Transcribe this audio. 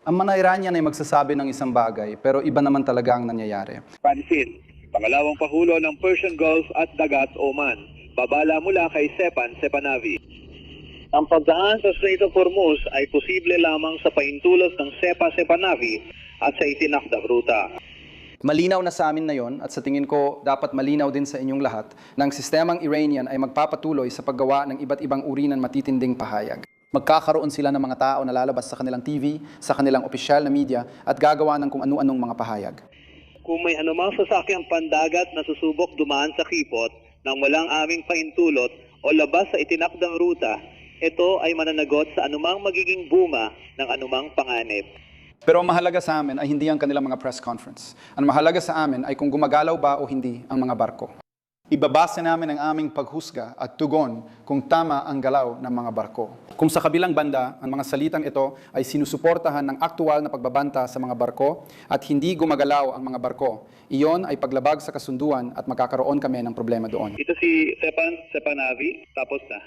Ang mga Iranian ay magsasabi ng isang bagay, pero iba naman talaga ang nangyayari. Pansin, pangalawang pahulo ng Persian Gulf at Dagat Oman. Babala mula kay Stepan Stepanavi. Ang pagdaan sa Strait of Hormuz ay posible lamang sa pahintulos ng Stepan Stepanavi at sa itinakdang ruta. Malinaw na sa amin na yon at sa tingin ko dapat malinaw din sa inyong lahat na ang sistemang Iranian ay magpapatuloy sa paggawa ng iba't ibang uri ng matitinding pahayag. Magkakaroon sila ng mga tao na lalabas sa kanilang TV, sa kanilang opisyal na media at gagawa ng kung ano-anong mga pahayag. Kung may anumang sasakyang pandagat na susubok dumaan sa Kipot nang walang aming pahintulot o labas sa itinakdang ruta, ito ay mananagot sa anumang magiging buma ng anumang panganib. Pero ang mahalaga sa amin ay hindi ang kanilang mga press conference. Ang mahalaga sa amin ay kung gumagalaw ba o hindi ang mga barko. Ibabase namin ang aming paghusga at tugon kung tama ang galaw ng mga barko. Kung sa kabilang banda, ang mga salitang ito ay sinusuportahan ng aktual na pagbabanta sa mga barko at hindi gumagalaw ang mga barko, iyon ay paglabag sa kasunduan at magkakaroon kami ng problema doon. Ito si Stepan Stepanavi, tapos na.